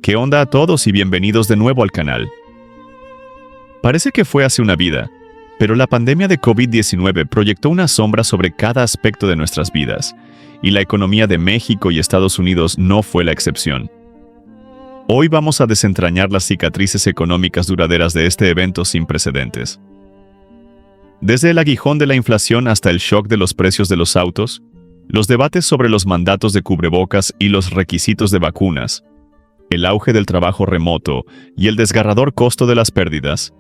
¿Qué onda a todos y bienvenidos de nuevo al canal? Parece que fue hace una vida, pero la pandemia de COVID-19 proyectó una sombra sobre cada aspecto de nuestras vidas, y la economía de México y Estados Unidos no fue la excepción. Hoy vamos a desentrañar las cicatrices económicas duraderas de este evento sin precedentes. Desde el aguijón de la inflación hasta el shock de los precios de los autos, los debates sobre los mandatos de cubrebocas y los requisitos de vacunas, el auge del trabajo remoto y el desgarrador costo de las pérdidas,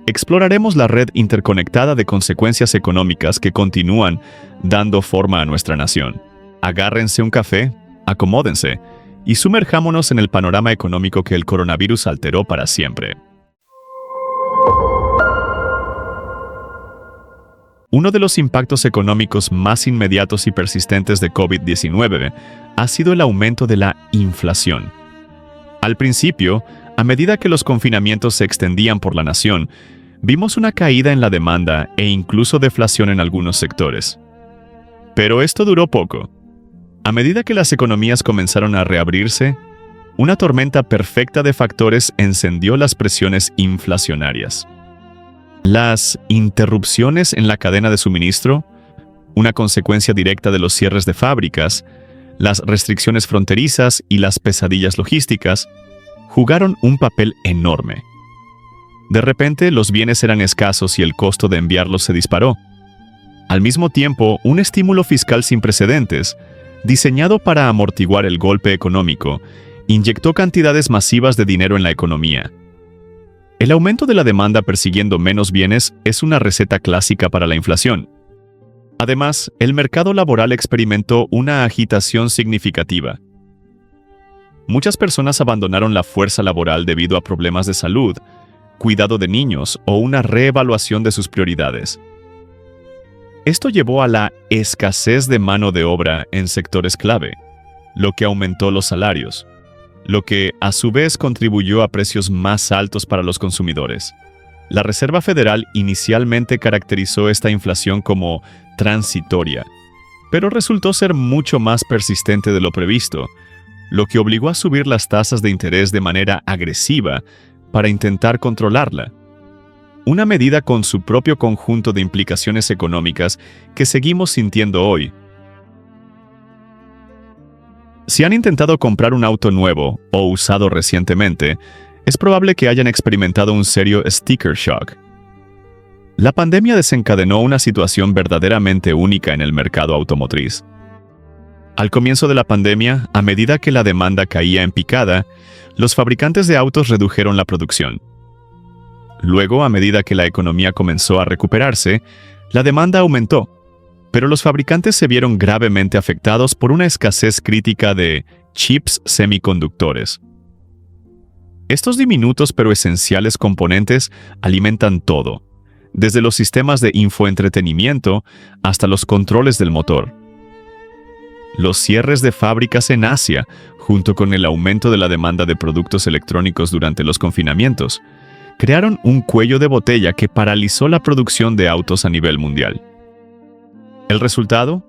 exploraremos la red interconectada de consecuencias económicas que continúan dando forma a nuestra nación. Agárrense un café, acomódense y sumerjámonos en el panorama económico que el coronavirus alteró para siempre. Uno de los impactos económicos más inmediatos y persistentes de COVID-19 ha sido el aumento de la inflación. Al principio, a medida que los confinamientos se extendían por la nación, vimos una caída en la demanda e incluso deflación en algunos sectores. Pero esto duró poco. A medida que las economías comenzaron a reabrirse, una tormenta perfecta de factores encendió las presiones inflacionarias. Las interrupciones en la cadena de suministro, una consecuencia directa de los cierres de fábricas, las restricciones fronterizas y las pesadillas logísticas, jugaron un papel enorme. De repente, los bienes eran escasos y el costo de enviarlos se disparó. Al mismo tiempo, un estímulo fiscal sin precedentes, diseñado para amortiguar el golpe económico, inyectó cantidades masivas de dinero en la economía. El aumento de la demanda persiguiendo menos bienes es una receta clásica para la inflación. Además, el mercado laboral experimentó una agitación significativa. Muchas personas abandonaron la fuerza laboral debido a problemas de salud, cuidado de niños o una reevaluación de sus prioridades. Esto llevó a la escasez de mano de obra en sectores clave, lo que aumentó los salarios, lo que a su vez contribuyó a precios más altos para los consumidores. La Reserva Federal inicialmente caracterizó esta inflación como transitoria, pero resultó ser mucho más persistente de lo previsto, lo que obligó a subir las tasas de interés de manera agresiva para intentar controlarla. Una medida con su propio conjunto de implicaciones económicas que seguimos sintiendo hoy. Si han intentado comprar un auto nuevo o usado recientemente, es probable que hayan experimentado un serio sticker shock. La pandemia desencadenó una situación verdaderamente única en el mercado automotriz. Al comienzo de la pandemia, a medida que la demanda caía en picada, los fabricantes de autos redujeron la producción. Luego, a medida que la economía comenzó a recuperarse, la demanda aumentó, pero los fabricantes se vieron gravemente afectados por una escasez crítica de chips semiconductores. Estos diminutos pero esenciales componentes alimentan todo, desde los sistemas de infoentretenimiento hasta los controles del motor. Los cierres de fábricas en Asia, junto con el aumento de la demanda de productos electrónicos durante los confinamientos, crearon un cuello de botella que paralizó la producción de autos a nivel mundial. ¿El resultado?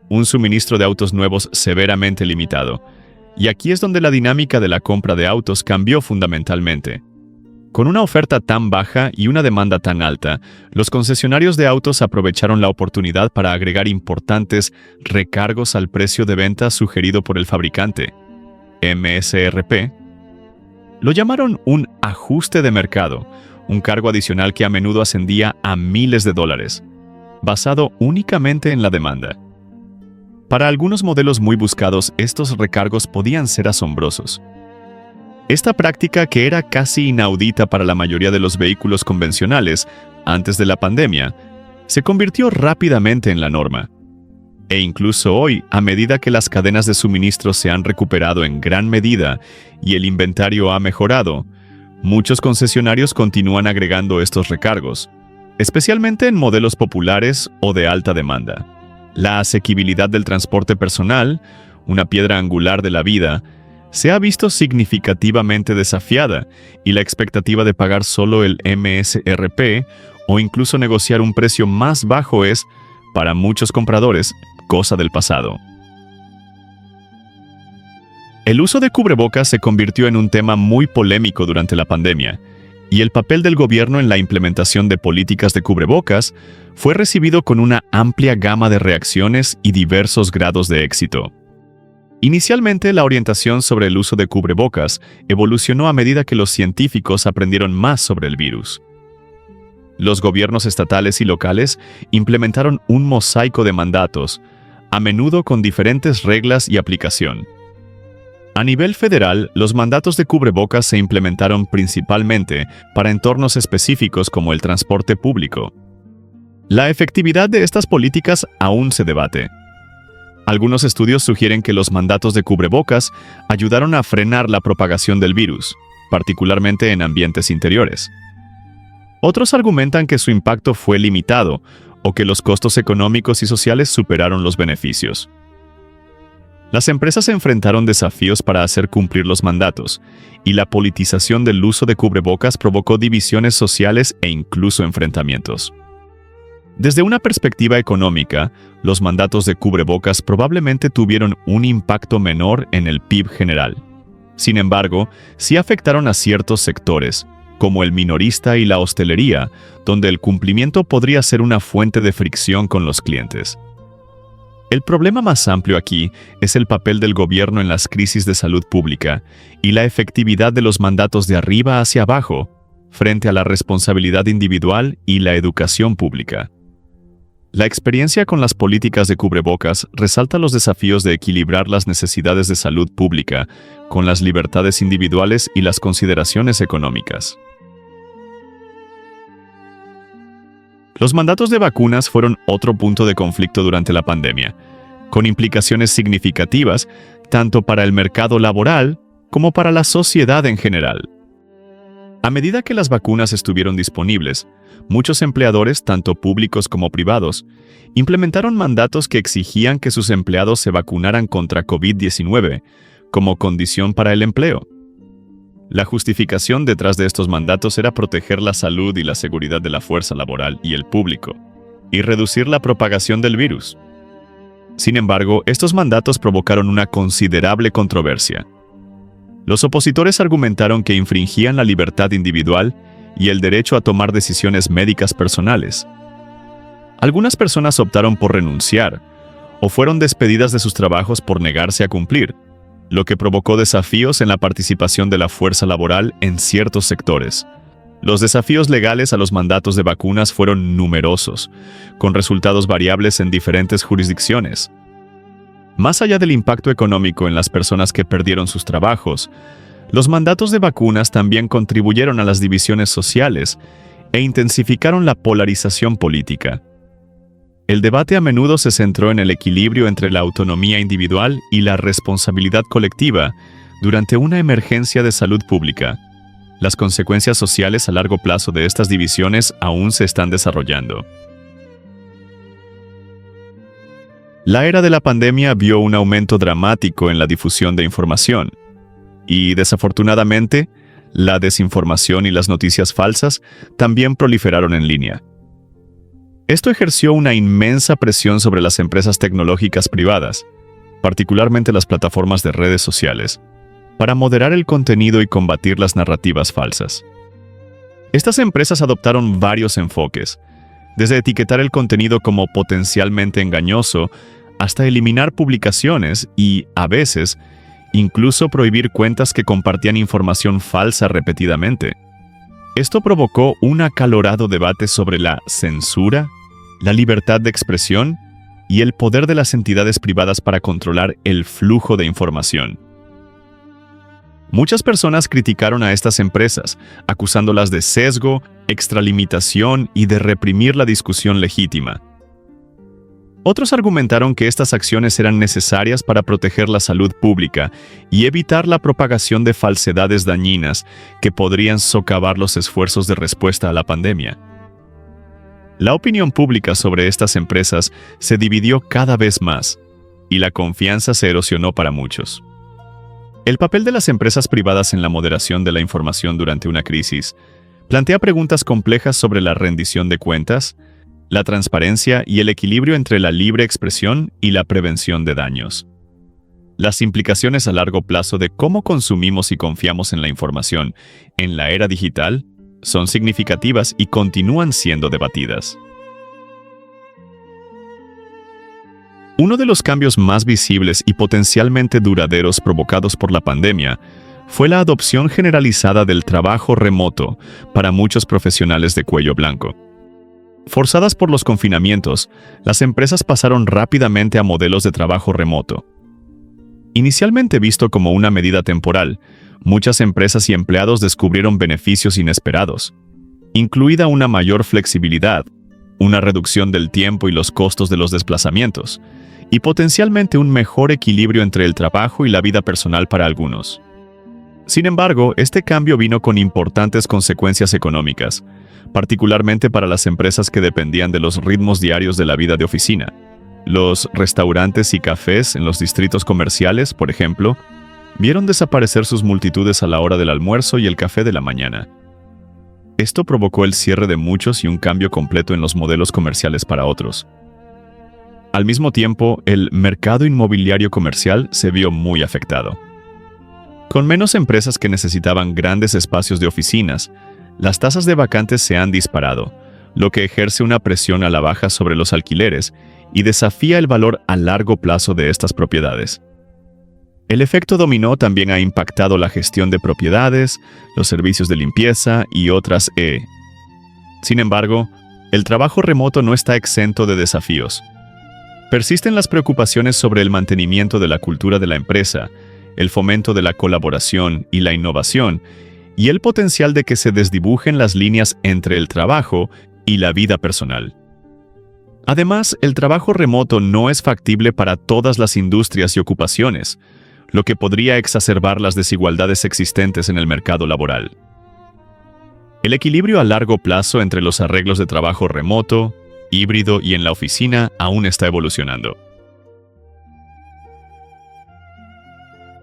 Un suministro de autos nuevos severamente limitado. Y aquí es donde la dinámica de la compra de autos cambió fundamentalmente. Con una oferta tan baja y una demanda tan alta, los concesionarios de autos aprovecharon la oportunidad para agregar importantes recargos al precio de venta sugerido por el fabricante, MSRP. Lo llamaron un ajuste de mercado, un cargo adicional que a menudo ascendía a miles de dólares, basado únicamente en la demanda. Para algunos modelos muy buscados, estos recargos podían ser asombrosos. Esta práctica, que era casi inaudita para la mayoría de los vehículos convencionales antes de la pandemia, se convirtió rápidamente en la norma. E incluso hoy, a medida que las cadenas de suministro se han recuperado en gran medida y el inventario ha mejorado, muchos concesionarios continúan agregando estos recargos, especialmente en modelos populares o de alta demanda. La asequibilidad del transporte personal, una piedra angular de la vida, se ha visto significativamente desafiada y la expectativa de pagar solo el MSRP o incluso negociar un precio más bajo es, para muchos compradores, cosa del pasado. El uso de cubrebocas se convirtió en un tema muy polémico durante la pandemia, y el papel del gobierno en la implementación de políticas de cubrebocas fue recibido con una amplia gama de reacciones y diversos grados de éxito. Inicialmente, la orientación sobre el uso de cubrebocas evolucionó a medida que los científicos aprendieron más sobre el virus. Los gobiernos estatales y locales implementaron un mosaico de mandatos, a menudo con diferentes reglas y aplicación. A nivel federal, los mandatos de cubrebocas se implementaron principalmente para entornos específicos como el transporte público. La efectividad de estas políticas aún se debate. Algunos estudios sugieren que los mandatos de cubrebocas ayudaron a frenar la propagación del virus, particularmente en ambientes interiores. Otros argumentan que su impacto fue limitado o que los costos económicos y sociales superaron los beneficios. Las empresas enfrentaron desafíos para hacer cumplir los mandatos, y la politización del uso de cubrebocas provocó divisiones sociales e incluso enfrentamientos. Desde una perspectiva económica, los mandatos de cubrebocas probablemente tuvieron un impacto menor en el PIB general. Sin embargo, sí afectaron a ciertos sectores, como el minorista y la hostelería, donde el cumplimiento podría ser una fuente de fricción con los clientes. El problema más amplio aquí es el papel del gobierno en las crisis de salud pública y la efectividad de los mandatos de arriba hacia abajo frente a la responsabilidad individual y la educación pública. La experiencia con las políticas de cubrebocas resalta los desafíos de equilibrar las necesidades de salud pública con las libertades individuales y las consideraciones económicas. Los mandatos de vacunas fueron otro punto de conflicto durante la pandemia, con implicaciones significativas tanto para el mercado laboral como para la sociedad en general. A medida que las vacunas estuvieron disponibles, muchos empleadores, tanto públicos como privados, implementaron mandatos que exigían que sus empleados se vacunaran contra COVID-19 como condición para el empleo. La justificación detrás de estos mandatos era proteger la salud y la seguridad de la fuerza laboral y el público, y reducir la propagación del virus. Sin embargo, estos mandatos provocaron una considerable controversia. Los opositores argumentaron que infringían la libertad individual y el derecho a tomar decisiones médicas personales. Algunas personas optaron por renunciar, o fueron despedidas de sus trabajos por negarse a cumplir, lo que provocó desafíos en la participación de la fuerza laboral en ciertos sectores. Los desafíos legales a los mandatos de vacunas fueron numerosos, con resultados variables en diferentes jurisdicciones. Más allá del impacto económico en las personas que perdieron sus trabajos, los mandatos de vacunas también contribuyeron a las divisiones sociales e intensificaron la polarización política. El debate a menudo se centró en el equilibrio entre la autonomía individual y la responsabilidad colectiva durante una emergencia de salud pública. Las consecuencias sociales a largo plazo de estas divisiones aún se están desarrollando. La era de la pandemia vio un aumento dramático en la difusión de información, y desafortunadamente, la desinformación y las noticias falsas también proliferaron en línea. Esto ejerció una inmensa presión sobre las empresas tecnológicas privadas, particularmente las plataformas de redes sociales, para moderar el contenido y combatir las narrativas falsas. Estas empresas adoptaron varios enfoques, desde etiquetar el contenido como potencialmente engañoso hasta eliminar publicaciones y, a veces, incluso prohibir cuentas que compartían información falsa repetidamente. Esto provocó un acalorado debate sobre la censura, la libertad de expresión y el poder de las entidades privadas para controlar el flujo de información. Muchas personas criticaron a estas empresas, acusándolas de sesgo, extralimitación y de reprimir la discusión legítima. Otros argumentaron que estas acciones eran necesarias para proteger la salud pública y evitar la propagación de falsedades dañinas que podrían socavar los esfuerzos de respuesta a la pandemia. La opinión pública sobre estas empresas se dividió cada vez más, y la confianza se erosionó para muchos. El papel de las empresas privadas en la moderación de la información durante una crisis plantea preguntas complejas sobre la rendición de cuentas, la transparencia y el equilibrio entre la libre expresión y la prevención de daños. Las implicaciones a largo plazo de cómo consumimos y confiamos en la información en la era digital son significativas y continúan siendo debatidas. Uno de los cambios más visibles y potencialmente duraderos provocados por la pandemia fue la adopción generalizada del trabajo remoto para muchos profesionales de cuello blanco. Forzadas por los confinamientos, las empresas pasaron rápidamente a modelos de trabajo remoto. Inicialmente visto como una medida temporal, muchas empresas y empleados descubrieron beneficios inesperados, incluida una mayor flexibilidad, una reducción del tiempo y los costos de los desplazamientos, y potencialmente un mejor equilibrio entre el trabajo y la vida personal para algunos. Sin embargo, este cambio vino con importantes consecuencias económicas, particularmente para las empresas que dependían de los ritmos diarios de la vida de oficina. Los restaurantes y cafés en los distritos comerciales, por ejemplo, vieron desaparecer sus multitudes a la hora del almuerzo y el café de la mañana. Esto provocó el cierre de muchos y un cambio completo en los modelos comerciales para otros. Al mismo tiempo, el mercado inmobiliario comercial se vio muy afectado. Con menos empresas que necesitaban grandes espacios de oficinas, las tasas de vacantes se han disparado, lo que ejerce una presión a la baja sobre los alquileres y desafía el valor a largo plazo de estas propiedades. El efecto dominó también ha impactado la gestión de propiedades, los servicios de limpieza y otras Sin embargo, el trabajo remoto no está exento de desafíos. Persisten las preocupaciones sobre el mantenimiento de la cultura de la empresa, el fomento de la colaboración y la innovación, y el potencial de que se desdibujen las líneas entre el trabajo y la vida personal. Además, el trabajo remoto no es factible para todas las industrias y ocupaciones, lo que podría exacerbar las desigualdades existentes en el mercado laboral. El equilibrio a largo plazo entre los arreglos de trabajo remoto, híbrido y en la oficina aún está evolucionando.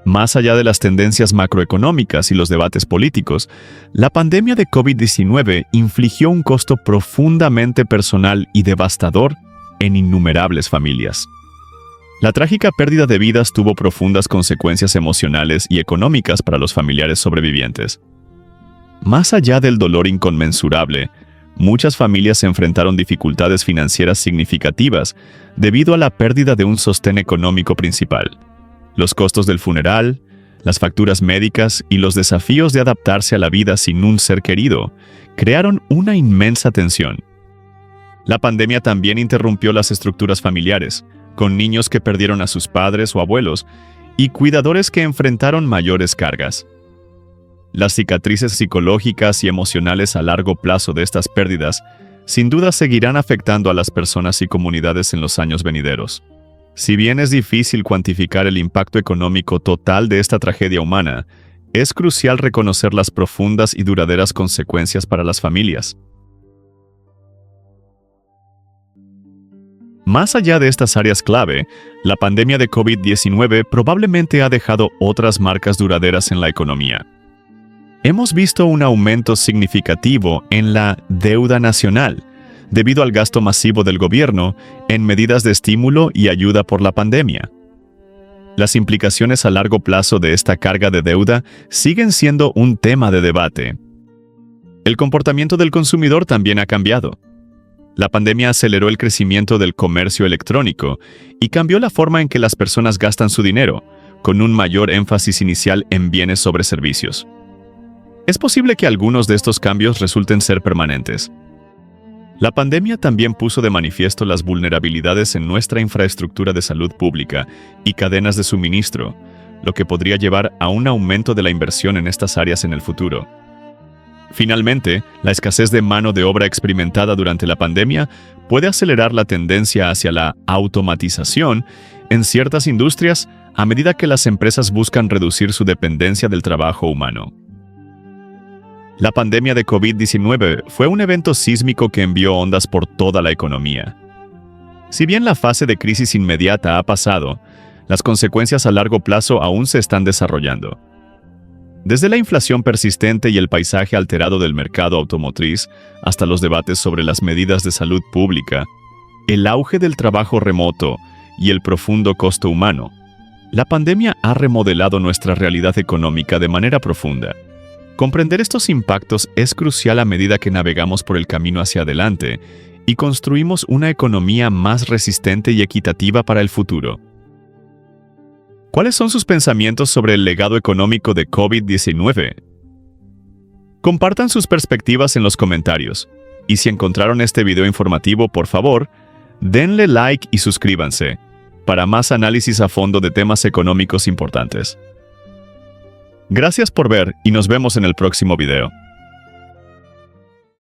Más allá de las tendencias macroeconómicas y los debates políticos, la pandemia de COVID-19 infligió un costo profundamente personal y devastador en innumerables familias. La trágica pérdida de vidas tuvo profundas consecuencias emocionales y económicas para los familiares sobrevivientes. Más allá del dolor inconmensurable, muchas familias enfrentaron dificultades financieras significativas debido a la pérdida de un sostén económico principal. Los costos del funeral, las facturas médicas y los desafíos de adaptarse a la vida sin un ser querido crearon una inmensa tensión. La pandemia también interrumpió las estructuras familiares, con niños que perdieron a sus padres o abuelos y cuidadores que enfrentaron mayores cargas. Las cicatrices psicológicas y emocionales a largo plazo de estas pérdidas sin duda seguirán afectando a las personas y comunidades en los años venideros. Si bien es difícil cuantificar el impacto económico total de esta tragedia humana, es crucial reconocer las profundas y duraderas consecuencias para las familias. Más allá de estas áreas clave, la pandemia de COVID-19 probablemente ha dejado otras marcas duraderas en la economía. Hemos visto un aumento significativo en la deuda nacional, debido al gasto masivo del gobierno en medidas de estímulo y ayuda por la pandemia. Las implicaciones a largo plazo de esta carga de deuda siguen siendo un tema de debate. El comportamiento del consumidor también ha cambiado. La pandemia aceleró el crecimiento del comercio electrónico y cambió la forma en que las personas gastan su dinero, con un mayor énfasis inicial en bienes sobre servicios. Es posible que algunos de estos cambios resulten ser permanentes. La pandemia también puso de manifiesto las vulnerabilidades en nuestra infraestructura de salud pública y cadenas de suministro, lo que podría llevar a un aumento de la inversión en estas áreas en el futuro. Finalmente, la escasez de mano de obra experimentada durante la pandemia puede acelerar la tendencia hacia la automatización en ciertas industrias a medida que las empresas buscan reducir su dependencia del trabajo humano. La pandemia de COVID-19 fue un evento sísmico que envió ondas por toda la economía. Si bien la fase de crisis inmediata ha pasado, las consecuencias a largo plazo aún se están desarrollando. Desde la inflación persistente y el paisaje alterado del mercado automotriz hasta los debates sobre las medidas de salud pública, el auge del trabajo remoto y el profundo costo humano, La pandemia ha remodelado nuestra realidad económica de manera profunda. Comprender estos impactos es crucial a medida que navegamos por el camino hacia adelante y construimos una economía más resistente y equitativa para el futuro. ¿Cuáles son sus pensamientos sobre el legado económico de COVID-19? Compartan sus perspectivas en los comentarios. Y si encontraron este video informativo, por favor, denle like y suscríbanse para más análisis a fondo de temas económicos importantes. Gracias por ver y nos vemos en el próximo video.